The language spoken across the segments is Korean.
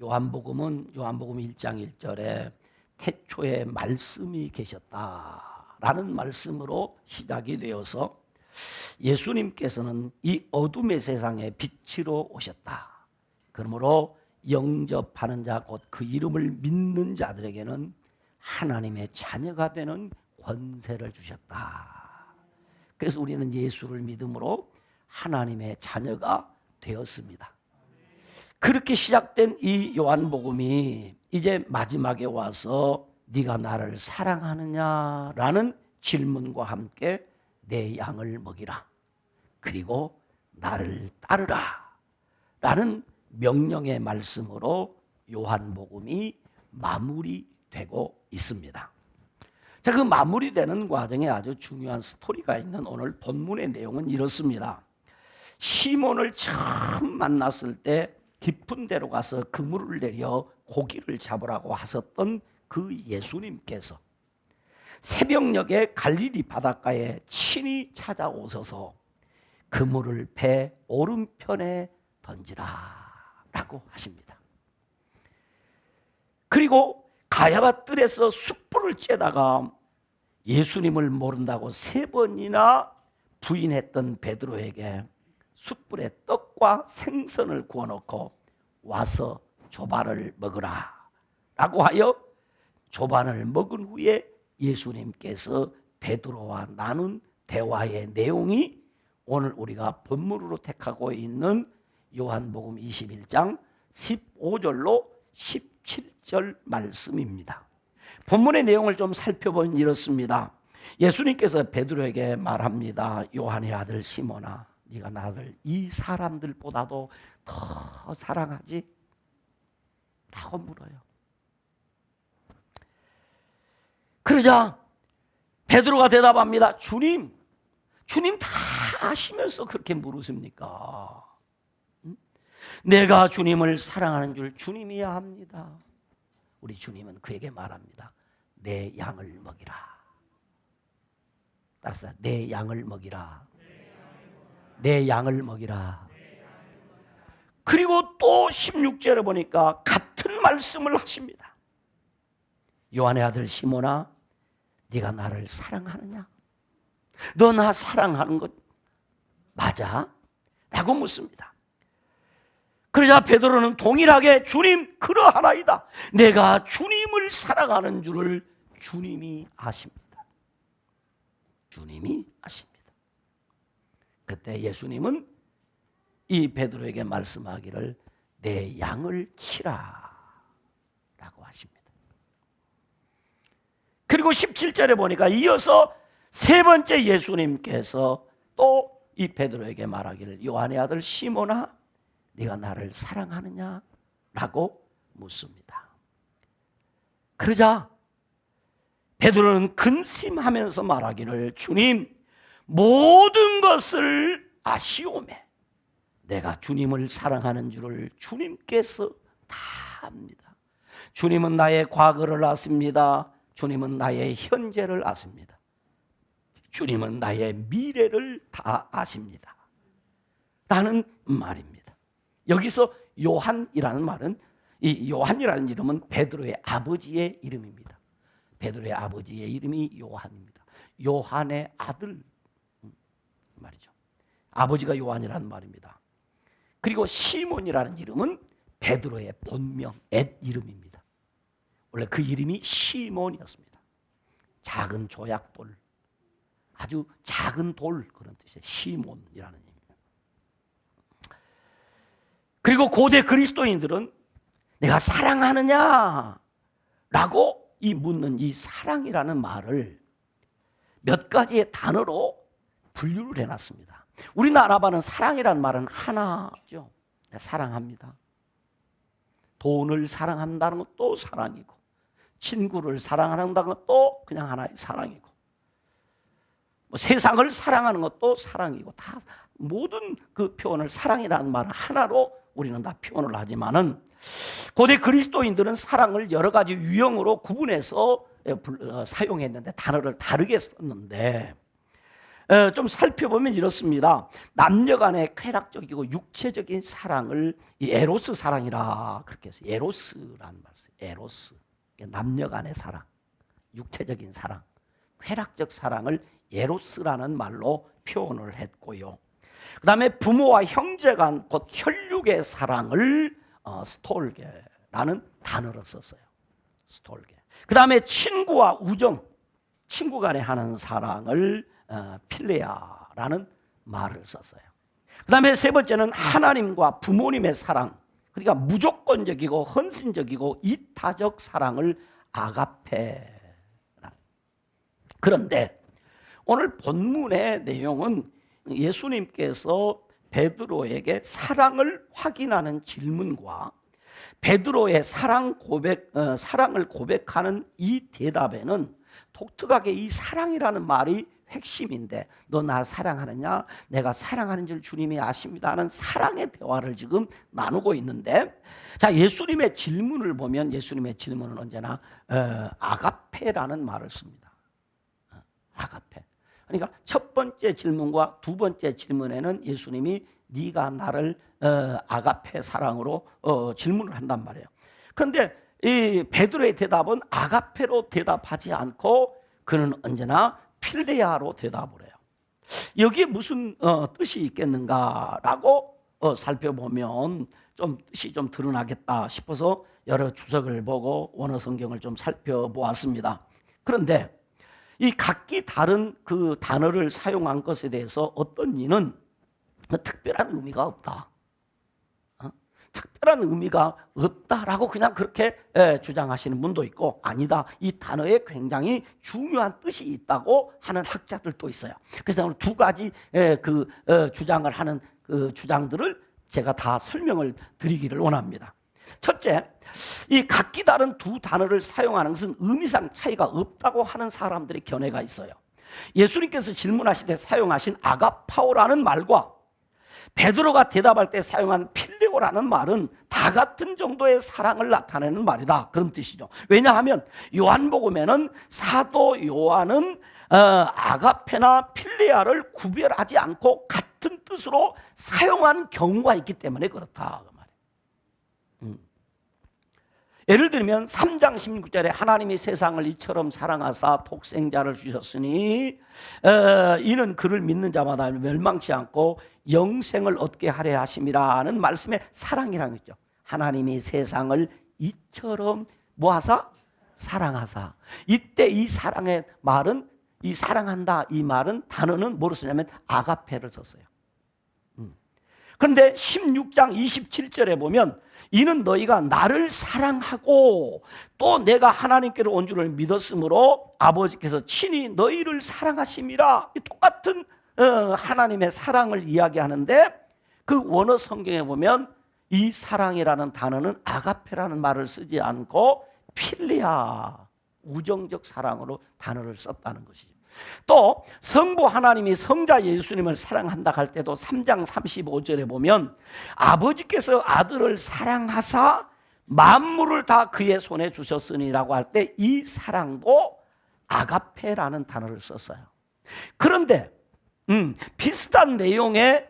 요한복음 1장 1절에 태초에 말씀이 계셨다라는 말씀으로 시작이 되어서 예수님께서는 이 어둠의 세상에 빛으로 오셨다. 그러므로 영접하는 자 곧 그 이름을 믿는 자들에게는 하나님의 자녀가 되는 권세를 주셨다. 그래서 우리는 예수를 믿음으로 하나님의 자녀가 되었습니다. 그렇게 시작된 이 요한복음이 이제 마지막에 와서 네가 나를 사랑하느냐라는 질문과 함께 내 양을 먹이라, 그리고 나를 따르라 라는 명령의 말씀으로 요한복음이 마무리되고 있습니다. 자, 그 마무리되는 과정에 아주 중요한 스토리가 있는 오늘 본문의 내용은 이렇습니다. 시몬을 처음 만났을 때 깊은 데로 가서 그물을 내려 고기를 잡으라고 하셨던 그 예수님께서 새벽녘에 갈릴리 바닷가에 친히 찾아오셔서 그물을 배 오른편에 던지라 라고 하십니다. 그리고 가야바 뜰에서 숯불을 쬐다가 예수님을 모른다고 3번이나 부인했던 베드로에게 숯불에 떡과 생선을 구워놓고 와서 조반을 먹으라 라고 하여 조반을 먹은 후에 예수님께서 베드로와 나눈 대화의 내용이 오늘 우리가 본문으로 택하고 있는 요한복음 21장 15절로 17절 말씀입니다. 본문의 내용을 좀 살펴보면 이렇습니다. 예수님께서 베드로에게 말합니다. 요한의 아들 시몬아, 네가 나를 이 사람들보다도 더 사랑하지? 라고 물어요. 그러자 베드로가 대답합니다. 주님 다 아시면서 그렇게 물으십니까? 내가 주님을 사랑하는 줄 주님이야 합니다. 우리 주님은 그에게 말합니다. 내 양을 먹이라. 따라서 내 양을 먹이라. 내 양을 먹이라. 그리고 또 16절에 보니까 같은 말씀을 하십니다. 요한의 아들 시몬아, 네가 나를 사랑하느냐? 너 나 사랑하는 것 맞아? 라고 묻습니다. 그러자 베드로는 동일하게 주님 그러하나이다. 내가 주님을 사랑하는 줄을 주님이 아십니다. 주님이 아십니다. 그때 예수님은 이 베드로에게 말씀하기를 내 양을 치라 라고 하십니다. 그리고 17절에 보니까 이어서 3번째 예수님께서 또 이 베드로에게 말하기를 요한의 아들 시몬아, 네가 나를 사랑하느냐? 라고 묻습니다. 그러자 베드로는 근심하면서 말하기를 주님, 모든 것을 아시오매 내가 주님을 사랑하는 줄을 주님께서 다 압니다. 주님은 나의 과거를 아십니다. 주님은 나의 현재를 아십니다. 주님은 나의 미래를 다 아십니다. 라는 말입니다. 여기서 요한이라는 말은, 이 요한이라는 이름은 베드로의 아버지의 이름입니다. 베드로의 아버지의 이름이 요한입니다. 요한의 아들 말이죠. 아버지가 요한이라는 말입니다. 그리고 시몬이라는 이름은 베드로의 본명, 옛 이름입니다. 원래 그 이름이 시몬이었습니다. 작은 조약돌, 아주 작은 돌, 그런 뜻이에요. 시몬이라는 의미입니다. 그리고 고대 그리스도인들은 내가 사랑하느냐? 라고 이 묻는 이 사랑이라는 말을 몇 가지의 단어로 분류를 해놨습니다. 우리나라 말은 사랑이라는 말은 하나죠. 사랑합니다. 돈을 사랑한다는 것도 사랑이고, 친구를 사랑하는 것도 그냥 하나의 사랑이고, 뭐 세상을 사랑하는 것도 사랑이고, 다 모든 그 표현을 사랑이라는 말 하나로 우리는 다 표현을 하지만은 고대 그리스도인들은 사랑을 여러 가지 유형으로 구분해서 사용했는데 단어를 다르게 썼는데 좀 살펴보면 이렇습니다. 남녀 간의 쾌락적이고 육체적인 사랑을 이 에로스 사랑이라 그렇게 해서 에로스라는 말이에요. 에로스. 남녀 간의 사랑, 육체적인 사랑, 쾌락적 사랑을 에로스라는 말로 표현을 했고요. 그 다음에 부모와 형제 간 곧 혈육의 사랑을 스톨게라는 단어로 썼어요. 스톨게. 그 다음에 친구와 우정, 친구 간에 하는 사랑을 필레아라는 말을 썼어요. 그 다음에 세 번째는 하나님과 부모님의 사랑, 그러니까 무조건적이고 헌신적이고 이타적 사랑을 아가페. 그런데 오늘 본문의 내용은 예수님께서 베드로에게 사랑을 확인하는 질문과 베드로의 사랑을 고백하는 이 대답에는 독특하게 이 사랑이라는 말이 핵심인데, 너 나 사랑하느냐? 내가 사랑하는 줄 주님이 아십니다 하는 사랑의 대화를 지금 나누고 있는데, 자, 예수님의 질문을 보면 예수님의 질문은 언제나 아가페라는 말을 씁니다. 아가페. 그러니까 첫 번째 질문과 두 번째 질문에는 예수님이 네가 나를 아가페 사랑으로 질문을 한단 말이에요. 그런데 이 베드로의 대답은 아가페로 대답하지 않고 그는 언제나 필레아로 대답을 해요. 여기에 무슨 뜻이 있겠는가라고 살펴보면 좀 뜻이 좀 드러나겠다 싶어서 여러 주석을 보고 원어 성경을 좀 살펴보았습니다. 그런데 이 각기 다른 그 단어를 사용한 것에 대해서 어떤 이는 특별한 의미가 없다. 특별한 의미가 없다라고 그냥 그렇게 주장하시는 분도 있고, 아니다, 이 단어에 굉장히 중요한 뜻이 있다고 하는 학자들도 있어요. 그래서 오늘 두 가지 주장을 하는 그 주장들을 제가 다 설명을 드리기를 원합니다. 첫째, 이 각기 다른 두 단어를 사용하는 것은 의미상 차이가 없다고 하는 사람들의 견해가 있어요. 예수님께서 질문하실 때 사용하신 아가파오라는 말과 베드로가 대답할 때 사용한 필레오라는 말은 다 같은 정도의 사랑을 나타내는 말이다, 그런 뜻이죠. 왜냐하면 요한복음에는 사도 요한은 아가페나 필레아를 구별하지 않고 같은 뜻으로 사용한 경우가 있기 때문에 그렇다, 그 말이에요. 예를 들면 3장 16절에 하나님이 세상을 이처럼 사랑하사 독생자를 주셨으니 이는 그를 믿는 자마다 멸망치 않고 영생을 얻게 하려 하심이라는 말씀에 사랑이라는 거죠. 하나님이 세상을 이처럼 뭐하사? 사랑하사. 이때 이 사랑의 말은, 이 사랑한다 이 말은, 단어는 뭐로 쓰냐면 아가페를 썼어요. 그런데 16장 27절에 보면 이는 너희가 나를 사랑하고 또 내가 하나님께로 온 줄을 믿었으므로 아버지께서 친히 너희를 사랑하심이라. 똑같은 하나님의 사랑을 이야기하는데, 그 원어 성경에 보면 이 사랑이라는 단어는 아가페라는 말을 쓰지 않고 필레아, 우정적 사랑으로 단어를 썼다는 것이죠. 또 성부 하나님이 성자 예수님을 사랑한다 할 때도 3장 35절에 보면 아버지께서 아들을 사랑하사 만물을 다 그의 손에 주셨으니라고 할 때 이 사랑도 아가페라는 단어를 썼어요. 그런데 비슷한 내용의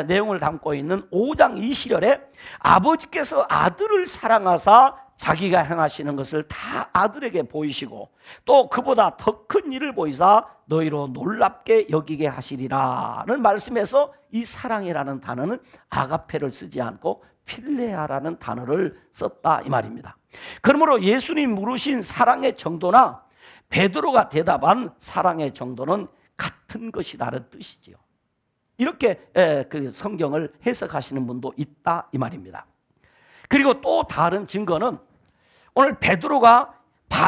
내용을 담고 있는 5장 20절에 아버지께서 아들을 사랑하사 자기가 행하시는 것을 다 아들에게 보이시고 또 그보다 더 큰 일을 보이사 너희로 놀랍게 여기게 하시리라는 말씀에서 이 사랑이라는 단어는 아가페를 쓰지 않고 필레아라는 단어를 썼다, 이 말입니다. 그러므로 예수님 물으신 사랑의 정도나 베드로가 대답한 사랑의 정도는 같은 것이라는 뜻이지요. 이렇게 그 성경을 해석하시는 분도 있다, 이 말입니다. 그리고 또 다른 증거는 오늘 베드로가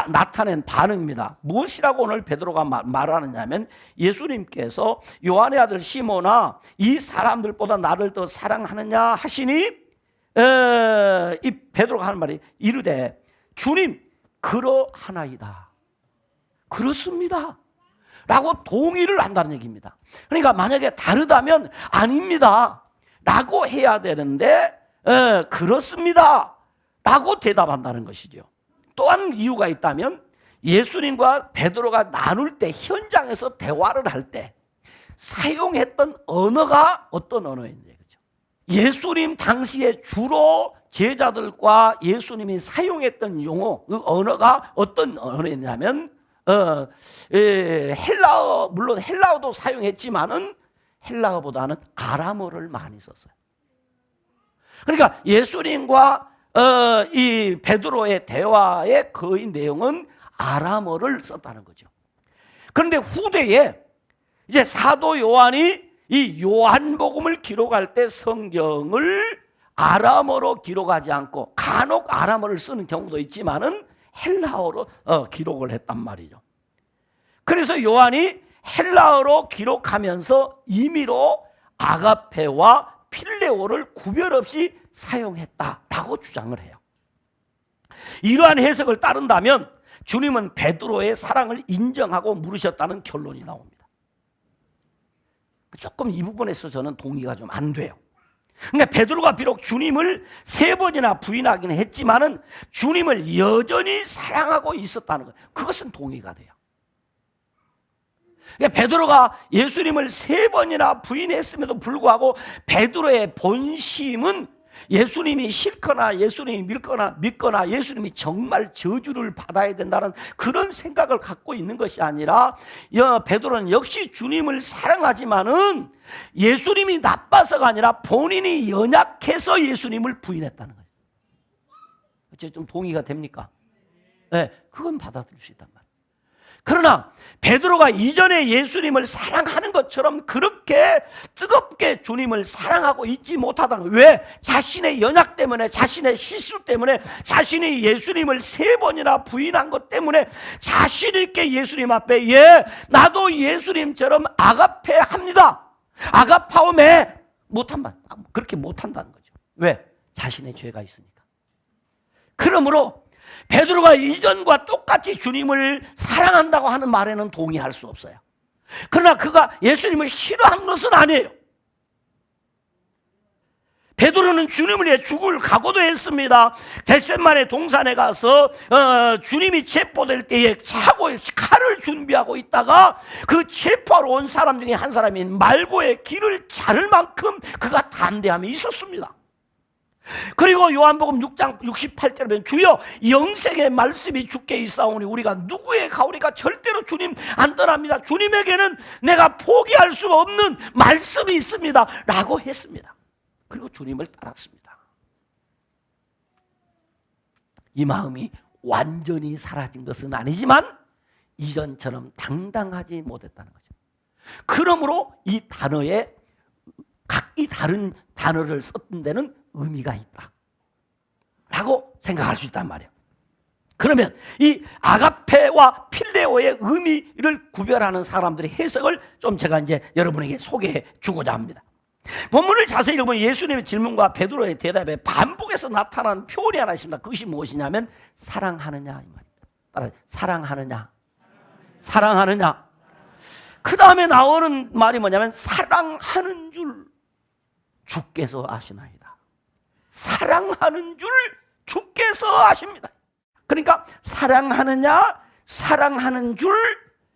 나타낸 반응입니다. 무엇이라고 오늘 베드로가 말하느냐면, 예수님께서 요한의 아들 시몬아 이 사람들보다 나를 더 사랑하느냐 하시니 이 베드로가 하는 말이 이르되 주님 그러하나이다, 그렇습니다 라고 동의를 한다는 얘기입니다. 그러니까 만약에 다르다면 아닙니다 라고 해야 되는데 그렇습니다 라고 대답한다는 것이죠. 또한 이유가 있다면 예수님과 베드로가 나눌 때, 현장에서 대화를 할 때 사용했던 언어가 어떤 언어인지, 그렇죠? 예수님 당시에 주로 제자들과 예수님이 사용했던 용어, 그 언어가 어떤 언어였냐면 헬라어, 물론 헬라어도 사용했지만은 헬라어보다는 아람어를 많이 썼어요. 그러니까 예수님과 이 베드로의 대화의 거의 내용은 아람어를 썼다는 거죠. 그런데 후대에 이제 사도 요한이 이 요한복음을 기록할 때 성경을 아람어로 기록하지 않고 간혹 아람어를 쓰는 경우도 있지만은 헬라어로 기록을 했단 말이죠. 그래서 요한이 헬라어로 기록하면서 임의로 아가페와 필레오를 구별 없이 사용했다라고 주장을 해요. 이러한 해석을 따른다면 주님은 베드로의 사랑을 인정하고 물으셨다는 결론이 나옵니다. 조금 이 부분에서 저는 동의가 좀 안 돼요. 그러니까 베드로가 비록 주님을 3번이나 부인하기는 했지만은 주님을 여전히 사랑하고 있었다는 것, 그것은 동의가 돼요. 그러니까 베드로가 예수님을 3번이나 부인했음에도 불구하고 베드로의 본심은 예수님이 싫거나 예수님이 믿거나 예수님이 정말 저주를 받아야 된다는 그런 생각을 갖고 있는 것이 아니라 베드로는 역시 주님을 사랑하지만은 예수님이 나빠서가 아니라 본인이 연약해서 예수님을 부인했다는 거예요. 좀 동의가 됩니까? 네, 그건 받아들일 수 있단 말이에요. 그러나 베드로가 이전에 예수님을 사랑하는 것처럼 그렇게 뜨겁게 주님을 사랑하고 있지 못하다는 거예요. 왜? 자신의 연약 때문에, 자신의 실수 때문에, 자신이 예수님을 3번이나 부인한 것 때문에 자신 있게 예수님 앞에 나도 예수님처럼 아가페 합니다, 아가파오메 그렇게 못한다는 거죠. 왜? 자신의 죄가 있으니까. 그러므로 베드로가 이전과 똑같이 주님을 사랑한다고 하는 말에는 동의할 수 없어요. 그러나 그가 예수님을 싫어한 것은 아니에요. 베드로는 주님을 위해 죽을 각오도 했습니다. 겟세마네 동산에 가서 주님이 체포될 때에 차고에 칼을 준비하고 있다가 그 체포하러 온 사람 중에 한 사람이 말고의 길을 자를 만큼 그가 담대함이 있었습니다. 그리고 요한복음 6장 68절에 보면 주여 영생의 말씀이 주께 있사오니 우리가 누구의 가오리까? 절대로 주님 안 떠납니다. 주님에게는 내가 포기할 수 없는 말씀이 있습니다 라고 했습니다. 그리고 주님을 따랐습니다. 이 마음이 완전히 사라진 것은 아니지만 이전처럼 당당하지 못했다는 거죠. 그러므로 이 단어에 각기 다른 단어를 썼던 데는 의미가 있다 라고 생각할 수 있단 말이에요. 그러면 이 아가페와 필레오의 의미를 구별하는 사람들의 해석을 좀 제가 이제 여러분에게 소개해 주고자 합니다. 본문을 자세히 읽으면 예수님의 질문과 베드로의 대답에 반복해서 나타나는 표현이 하나 있습니다. 그것이 무엇이냐면 사랑하느냐 이 말입니다. 사랑하느냐. 그 다음에 나오는 말이 뭐냐면 사랑하는 줄 주께서 아시나이다. 사랑하는 줄 주께서 아십니다. 그러니까 사랑하느냐, 사랑하는 줄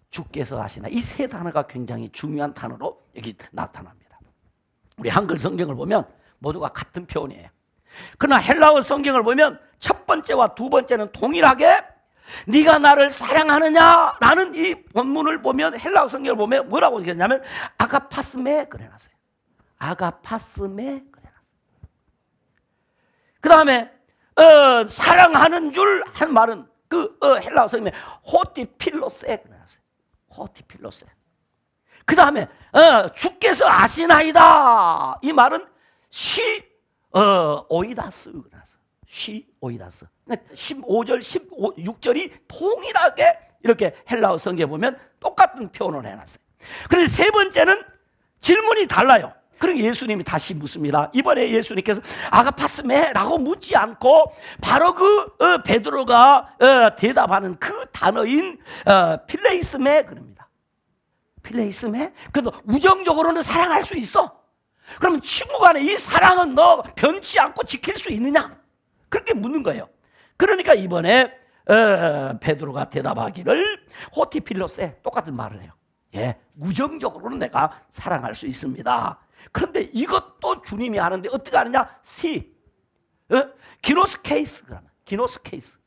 주께서 아시나, 이 세 단어가 굉장히 중요한 단어로 여기 나타납니다. 우리 한글 성경을 보면 모두가 같은 표현이에요. 그러나 헬라어 성경을 보면 첫 번째와 두 번째는 동일하게 네가 나를 사랑하느냐라는 이 본문을 보면 헬라어 성경을 보면 뭐라고 얘기했냐면 아가파스메 그래놨어요. 아가파스메 그래놨어요. 그 다음에 사랑하는 줄 한 말은 그 헬라어 성경에 호티필로세 그래놨어요. 호티필로세. 그 다음에 주께서 아시나이다 이 말은 오이다스 그래놨어요. 오이다스. 15절, 16절이 동일하게 이렇게 헬라어 성경에 보면 똑같은 표현을 해놨어요. 그런데 세 번째는 질문이 달라요. 그러니까 예수님이 다시 묻습니다. 이번에 예수님께서 아가파스메라고 묻지 않고 바로 그 베드로가 대답하는 그 단어인 필레이스메 그럽니다. 필레이스메? 그래도 우정적으로는 사랑할 수 있어. 그러면 친구 간에 이 사랑은 너 변치 않고 지킬 수 있느냐? 그렇게 묻는 거예요. 그러니까 이번에 베드로가 대답하기를 호티필로세 똑같은 말을 해요. 예, 우정적으로는 내가 사랑할 수 있습니다. 그런데 이것도 주님이 하는데 어떻게 하느냐? 기노스 케이스. 그러면 기노스 케이스.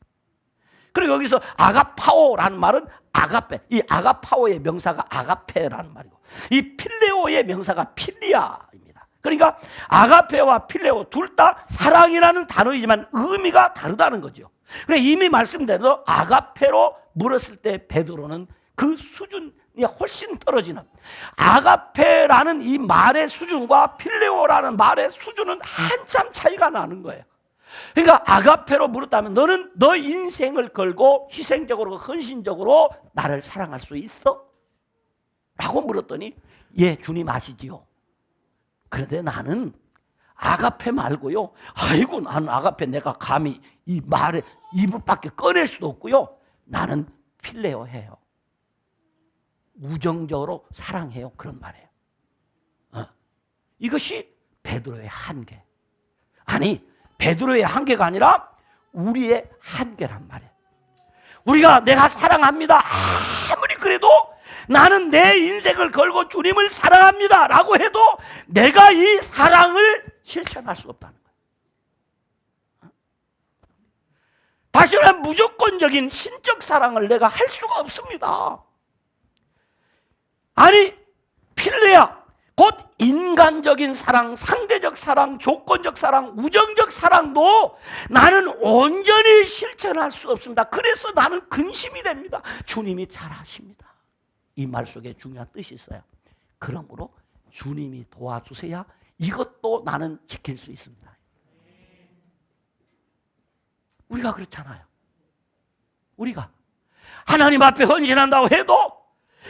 그리고 여기서 아가파오라는 말은 아가페. 이 아가파오의 명사가 아가페라는 말이고, 이 필레오의 명사가 필리아입니다. 그러니까 아가페와 필레오 둘 다 사랑이라는 단어이지만 의미가 다르다는 거죠. 그래, 이미 말씀대로 아가페로 물었을 때 베드로는 그 수준이 훨씬 떨어지는, 아가페라는 이 말의 수준과 필레오라는 말의 수준은 한참 차이가 나는 거예요. 그러니까 아가페로 물었다면 너는 너 인생을 걸고 희생적으로 헌신적으로 나를 사랑할 수 있어? 라고 물었더니 예, 주님 아시지요. 그런데 나는 아가페 말고요, 아이고 나는 아가페 내가 감히 이 말에 입을 밖에 꺼낼 수도 없고요, 나는 필레오 해요. 우정적으로 사랑해요. 그런 말이에요. 이것이 베드로의 한계. 아니, 베드로의 한계가 아니라 우리의 한계란 말이에요. 우리가 내가 사랑합니다, 아무리 그래도 나는 내 인생을 걸고 주님을 사랑합니다 라고 해도 내가 이 사랑을 실천할 수 없다는 거예요. 다시 말하면 무조건적인 신적 사랑을 내가 할 수가 없습니다. 아니, 필레야, 곧 인간적인 사랑, 상대적 사랑, 조건적 사랑, 우정적 사랑도 나는 온전히 실천할 수 없습니다. 그래서 나는 근심이 됩니다. 주님이 잘 아십니다. 이 말 속에 중요한 뜻이 있어요. 그러므로 주님이 도와주셔야 이것도 나는 지킬 수 있습니다. 우리가 그렇잖아요. 우리가 하나님 앞에 헌신한다고 해도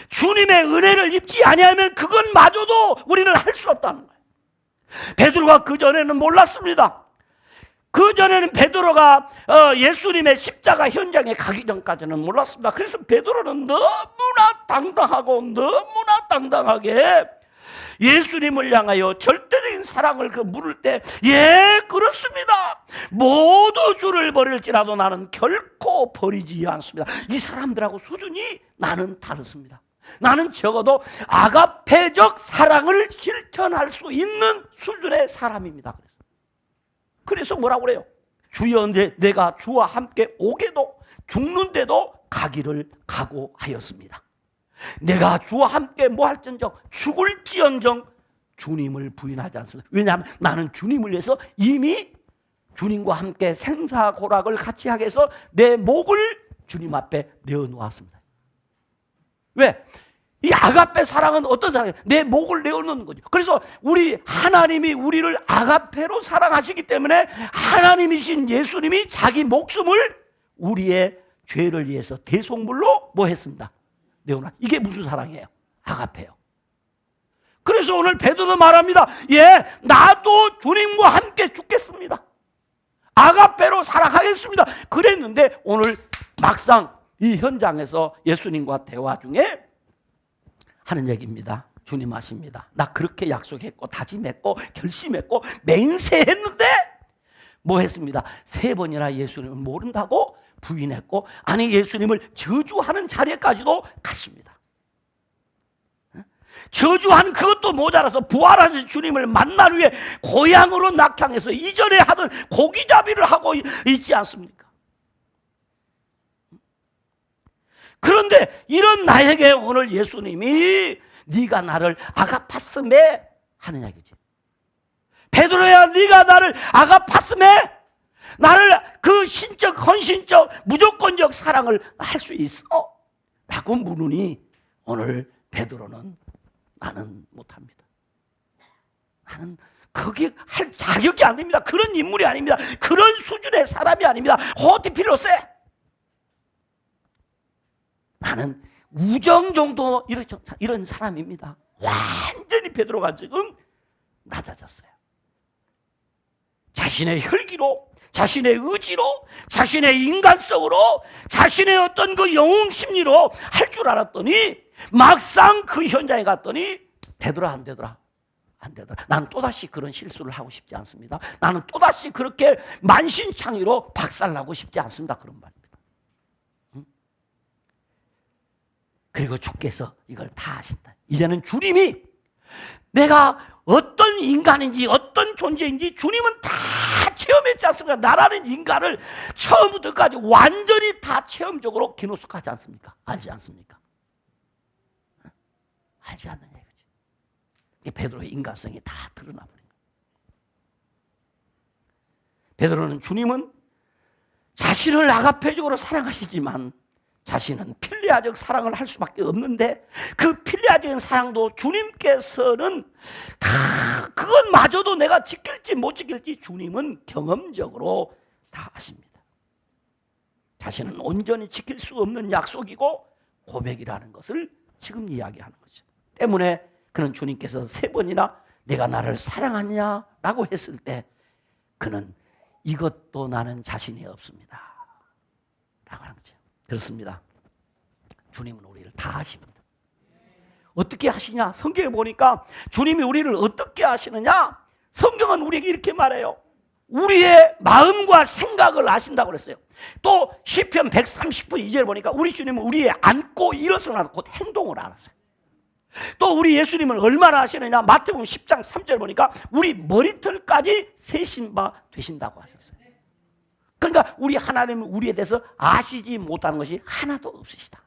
주님의 은혜를 입지 아니하면 그건 마저도 우리는 할 수 없다는 거예요. 베드로가 그전에는 몰랐습니다. 그전에는 베드로가 예수님의 십자가 현장에 가기 전까지는 몰랐습니다. 그래서 베드로는 너무나 당당하게 예수님을 향하여 절대적인 사랑을 물을 때, 예, 그렇습니다. 모두 주를 버릴지라도 나는 결코 버리지 않습니다. 이 사람들하고 수준이 나는 다릅니다. 나는 적어도 아가페적 사랑을 실천할 수 있는 수준의 사람입니다. 그래서 뭐라고 그래요? 주여, 내가 주와 함께 오게도 죽는데도 가기를 각오하였습니다. 내가 주와 함께 뭐할전정 죽을지언정 주님을 부인하지 않습니다. 왜냐하면 나는 주님을 위해서 이미 주님과 함께 생사고락을 같이 하게 해서 내 목을 주님 앞에 내어놓았습니다. 왜? 이 아가페 사랑은 어떤 사랑이에요? 내 목을 내어놓는 거죠. 그래서 하나님이 우리를 아가페로 사랑하시기 때문에 하나님이신 예수님이 자기 목숨을 우리의 죄를 위해서 대속물로 뭐 했습니다? 내어놔. 이게 무슨 사랑이에요? 아가페요. 그래서 오늘 베드로도 말합니다. 예, 나도 주님과 함께 죽겠습니다. 아가페로 사랑하겠습니다. 그랬는데 오늘 막상 이 현장에서 예수님과 대화 중에 하는 얘기입니다. 주님 아십니다. 나 그렇게 약속했고 다짐했고 결심했고 맹세했는데 뭐 했습니다? 3번이나 예수님을 모른다고 부인했고, 아니 예수님을 저주하는 자리까지도 갔습니다. 저주한 그것도 모자라서 부활하신 주님을 만날 위해 고향으로 낙향해서 이전에 하던 고기잡이를 하고 있지 않습니까? 그런데 이런 나에게 오늘 예수님이 네가 나를 아가파스메 하느냐 이거지. 베드로야, 네가 나를 아가파스메, 나를 그 신적 헌신적 무조건적 사랑을 할 수 있어? 라고 물으니 오늘 베드로는 나는 못합니다. 나는 그게 할 자격이 안 됩니다. 그런 인물이 아닙니다. 그런 수준의 사람이 아닙니다. 호티필로세. 나는 우정 정도 이런 사람입니다. 완전히 베드로가 지금 낮아졌어요. 자신의 혈기로, 자신의 의지로, 자신의 인간성으로, 자신의 어떤 그 영웅 심리로 할 줄 알았더니 막상 그 현장에 갔더니 되더라 안 되더라. 나는 또다시 그런 실수를 하고 싶지 않습니다. 나는 또다시 그렇게 만신창이로 박살나고 싶지 않습니다. 그런 말입니다. 그리고 주께서 이걸 다 하신다. 이제는 주님이 내가 어떤 인간인지 어떤 존재인지 주님은 다 체험했지 않습니까? 나라는 인간을 처음부터 끝까지 완전히 다 체험적으로 기노숙하지 않습니까? 알지 않습니까? 알지 않느냐 이거지. 베드로의 인간성이 다 드러나 버린 거예요. 베드로는 주님은 자신을 아가페적으로 사랑하시지만 자신은 필리아적 사랑을 할 수밖에 없는데 그 필리아적인 사랑도 주님께서는 다 그것마저도 내가 지킬지 못 지킬지 주님은 경험적으로 다 아십니다. 자신은 온전히 지킬 수 없는 약속이고 고백이라는 것을 지금 이야기하는 거죠. 때문에 그는 주님께서 3번이나 내가 나를 사랑하냐라고 했을 때 그는 이것도 나는 자신이 없습니다 라고 하는 거죠. 그렇습니다. 주님은 우리를 다 아십니다. 어떻게 하시냐? 성경에 보니까 주님이 우리를 어떻게 하시느냐? 성경은 우리에게 이렇게 말해요. 우리의 마음과 생각을 아신다고 그랬어요. 또 시편 139편 2절 보니까 우리 주님은 우리의 앉고 일어서나 곧 행동을 알았어요. 또 우리 예수님은 얼마나 아시느냐? 마태복음 10장 3절 보니까 우리 머리털까지 세신 바 되신다고 하셨어요. 그러니까 우리 하나님은 우리에 대해서 아시지 못하는 것이 하나도 없으시다.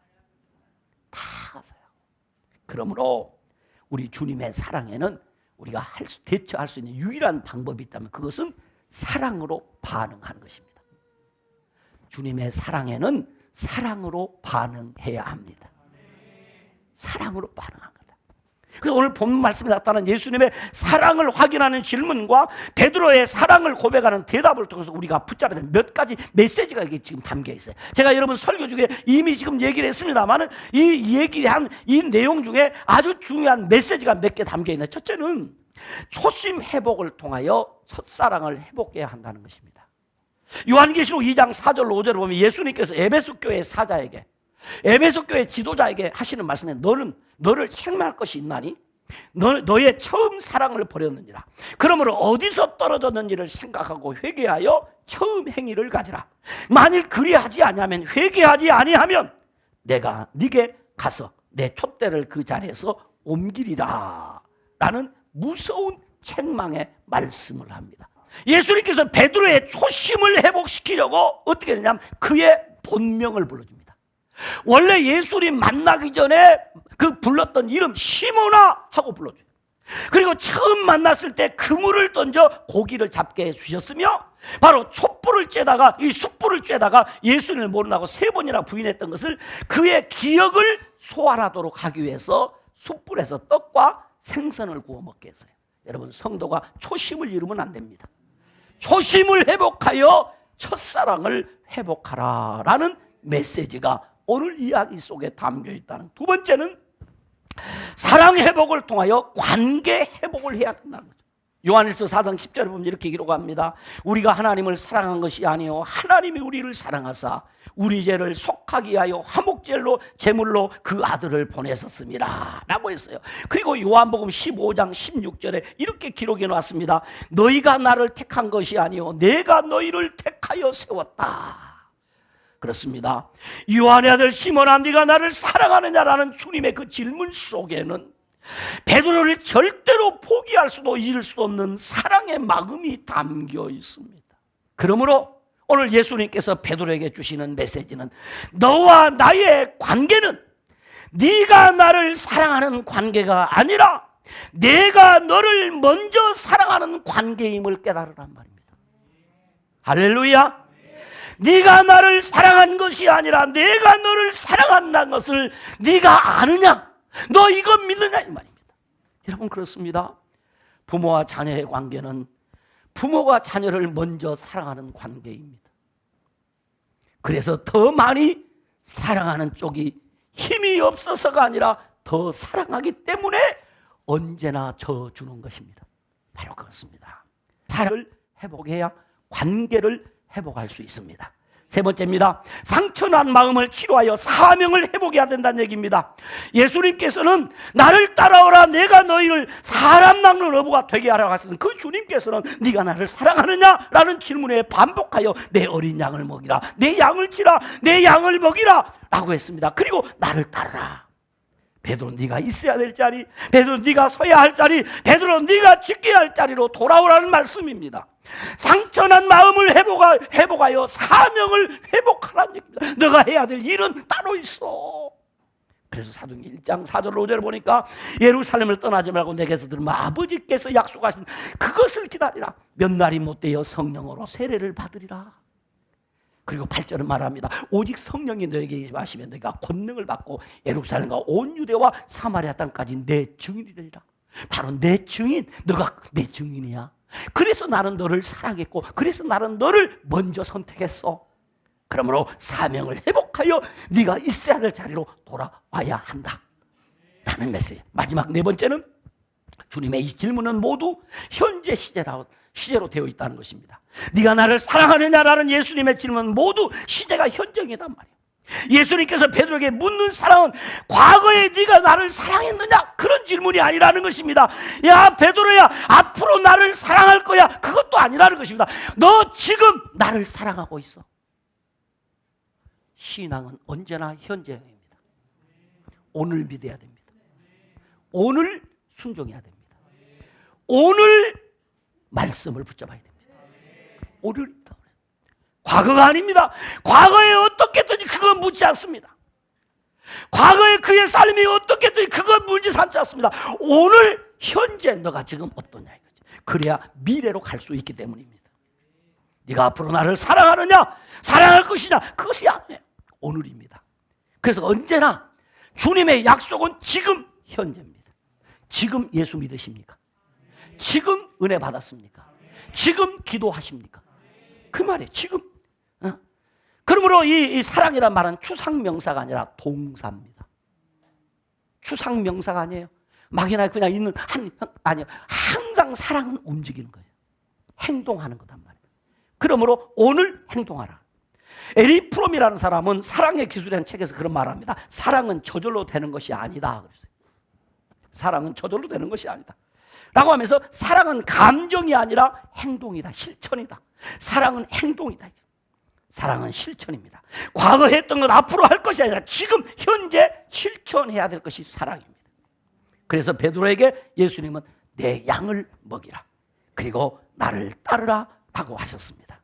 다 아세요. 그러므로 우리 주님의 사랑에는 우리가 대처할 수 있는 유일한 방법이 있다면 그것은 사랑으로 반응하는 것입니다. 주님의 사랑에는 사랑으로 반응해야 합니다. 사랑으로 반응한 거다. 그래서 오늘 본문 말씀에 나타난 예수님의 사랑을 확인하는 질문과 베드로의 사랑을 고백하는 대답을 통해서 우리가 붙잡아야 되는 몇 가지 메시지가 이게 지금 담겨 있어요. 제가 여러분 설교 중에 이미 지금 얘기를 했습니다만 이 얘기한 이 내용 중에 아주 중요한 메시지가 몇 개 담겨 있는데, 첫째는 초심 회복을 통하여 첫사랑을 회복해야 한다는 것입니다. 요한계시록 2장 4절 5절을 보면 예수님께서 에베소 교회 사자에게, 에베소 교회 지도자에게 하시는 말씀에 너를 책망할 것이 있나니 너의 처음 사랑을 버렸느니라. 그러므로 어디서 떨어졌는지를 생각하고 회개하여 처음 행위를 가지라. 만일 그리하지 아니하면, 회개하지 아니하면 내가 네게 가서 내 촛대를 그 자리에서 옮기리라 라는 무서운 책망의 말씀을 합니다. 예수님께서 베드로의 초심을 회복시키려고 어떻게 되냐면 그의 본명을 불러줍니다. 원래 예수님 만나기 전에 그 불렀던 이름 시몬아 하고 불러줘요. 그리고 처음 만났을 때 그물을 던져 고기를 잡게 해주셨으며, 바로 촛불을 쬐다가 이 숯불을 쬐다가 예수님을 모른다고 3번이나 부인했던 것을 그의 기억을 소환하도록 하기 위해서 숯불에서 떡과 생선을 구워 먹게 했어요. 여러분, 성도가 초심을 잃으면 안 됩니다. 초심을 회복하여 첫사랑을 회복하라 라는 메시지가 오늘 이야기 속에 담겨 있다는. 두 번째는 사랑 회복을 통하여 관계 회복을 해야 된다는 거죠. 요한일서 4장 10절에 보면 이렇게 기록합니다. 우리가 하나님을 사랑한 것이 아니요 하나님이 우리를 사랑하사 우리 죄를 속하기 위하여 화목제로 제물로 그 아들을 보내셨습니다 라고 했어요. 그리고 요한복음 15장 16절에 이렇게 기록해 놨습니다. 너희가 나를 택한 것이 아니요 내가 너희를 택하여 세웠다. 그렇습니다. 요한의 아들 시몬아, 네가 나를 사랑하느냐라는 주님의 그 질문 속에는 베드로를 절대로 포기할 수도 잊을 수 없는 사랑의 마음이 담겨 있습니다. 그러므로 오늘 예수님께서 베드로에게 주시는 메시지는, 너와 나의 관계는 네가 나를 사랑하는 관계가 아니라 내가 너를 먼저 사랑하는 관계임을 깨달으란 말입니다. 할렐루야. 네가 나를 사랑한 것이 아니라 내가 너를 사랑한다는 것을 네가 아느냐? 너 이거 믿느냐? 이 말입니다. 여러분, 그렇습니다. 부모와 자녀의 관계는 부모가 자녀를 먼저 사랑하는 관계입니다. 그래서 더 많이 사랑하는 쪽이 힘이 없어서가 아니라 더 사랑하기 때문에 언제나 져주는 것입니다. 바로 그렇습니다. 사랑을 회복해야 관계를 회복할 수 있습니다. 세 번째입니다. 상처난 마음을 치료하여 사명을 회복해야 된다는 얘기입니다. 예수님께서는 나를 따라오라 내가 너희를 사람 낚는 어부가 되게 하라고 하시는 그 주님께서는 네가 나를 사랑하느냐? 라는 질문에 반복하여 내 어린 양을 먹이라, 내 양을 치라, 내 양을 먹이라 라고 했습니다. 그리고 나를 따르라. 베드로 네가 있어야 될 자리, 베드로 네가 서야 할 자리, 베드로 네가 지켜야 할 자리로 돌아오라는 말씀입니다. 상처난 마음을 회복하여 사명을 회복하라는 얘기입니다. 너가 해야 될 일은 따로 있어. 그래서 사도행전 1장 4절 5절을 보니까 예루살렘을 떠나지 말고 내게서 들으면 아버지께서 약속하신 그것을 기다리라. 몇 날이 못되어 성령으로 세례를 받으리라. 그리고 8절은 말합니다. 오직 성령이 너에게 임하시면 너희가 권능을 받고 예루살렘과 온 유대와 사마리아 땅까지 내 증인이 되리라. 바로 내 증인, 너가 내 증인이야. 그래서 나는 너를 사랑했고 그래서 나는 너를 먼저 선택했어. 그러므로 사명을 회복하여 네가 있어야 할 자리로 돌아와야 한다 라는 메시지. 마지막 네 번째는 주님의 이 질문은 모두 현재 시제로 되어 있다는 것입니다. 네가 나를 사랑하느냐라는 예수님의 질문은 모두 시제가 현정이란 말이에요. 예수님께서 베드로에게 묻는 사랑은 과거에 네가 나를 사랑했느냐 그런 질문이 아니라는 것입니다. 야 베드로야, 앞으로 나를 사랑할 거야, 그것도 아니라는 것입니다. 너 지금 나를 사랑하고 있어. 신앙은 언제나 현재입니다. 오늘 믿어야 됩니다. 오늘 순종해야 됩니다. 오늘 말씀을 붙잡아야 됩니다. 오늘 과거가 아닙니다. 과거에 어떻게 했든지 그건 묻지 않습니다. 과거에 그의 삶이 어떻게 했든지 그건 묻지 삼지 않습니다. 오늘 현재 너가 지금 어떠냐 이거지. 그래야 미래로 갈 수 있기 때문입니다. 네가 앞으로 나를 사랑하느냐 사랑할 것이냐 그것이 아니에요. 오늘입니다. 그래서 언제나 주님의 약속은 지금 현재입니다. 지금 예수 믿으십니까? 지금 은혜 받았습니까? 지금 기도하십니까? 그 말이에요. 지금. 그러므로 이 사랑이란 말은 추상명사가 아니라 동사입니다. 추상명사가 아니에요. 막연하게 그냥 있는 아니요. 항상 사랑은 움직이는 거예요. 행동하는 거단 말이에요. 그러므로 오늘 행동하라. 에리 프롬이라는 사람은 사랑의 기술이라는 책에서 그런 말을 합니다. 사랑은 저절로 되는 것이 아니다. 사랑은 저절로 되는 것이 아니다 라고 하면서 사랑은 감정이 아니라 행동이다, 실천이다. 사랑은 행동이다. 사랑은 실천입니다. 과거에 했던 것 앞으로 할 것이 아니라 지금 현재 실천해야 될 것이 사랑입니다. 그래서 베드로에게 예수님은 내 양을 먹이라, 그리고 나를 따르라 라고 하셨습니다.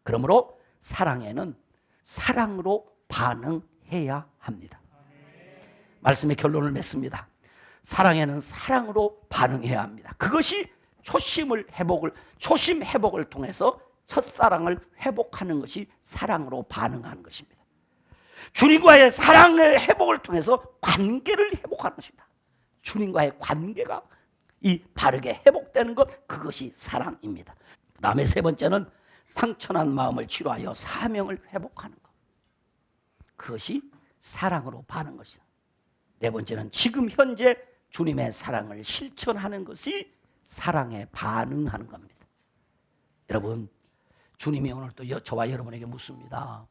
그러므로 사랑에는 사랑으로 반응해야 합니다. 말씀의 결론을 맺습니다. 사랑에는 사랑으로 반응해야 합니다. 그것이 초심 회복을 통해서 첫사랑을 회복하는 것이 사랑으로 반응하는 것입니다. 주님과의 사랑의 회복을 통해서 관계를 회복하는 것입니다. 주님과의 관계가 이 바르게 회복되는 것, 그것이 사랑입니다. 그 다음에 세 번째는 상처난 마음을 치료하여 사명을 회복하는 것, 그것이 사랑으로 반응하는 것이다. 네 번째는 지금 현재 주님의 사랑을 실천하는 것이 사랑에 반응하는 겁니다. 여러분, 주님이 오늘 또 저와 여러분에게 묻습니다.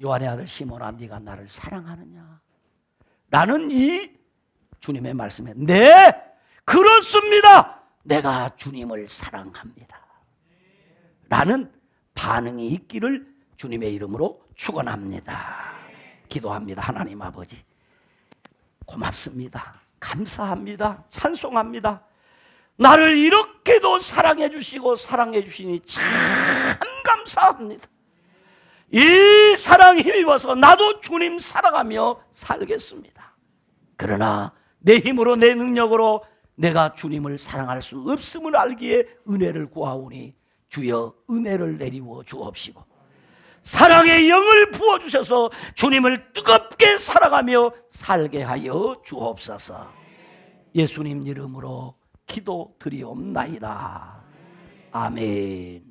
요한의 아들 시몬아, 네가 나를 사랑하느냐? 라는 이 주님의 말씀에 네, 그렇습니다. 내가 주님을 사랑합니다. 라는 반응이 있기를 주님의 이름으로 축원합니다. 기도합니다. 하나님 아버지, 고맙습니다. 감사합니다. 찬송합니다. 나를 이렇게도 사랑해 주시고 사랑해 주시니 참 감사합니다. 이 사랑에 힘입어서 나도 주님 사랑하며 살겠습니다. 그러나 내 힘으로 내 능력으로 내가 주님을 사랑할 수 없음을 알기에 은혜를 구하오니 주여 은혜를 내리워 주옵시고 사랑의 영을 부어주셔서 주님을 뜨겁게 사랑하며 살게 하여 주옵소서. 예수님 이름으로 기도드리옵나이다. 아멘.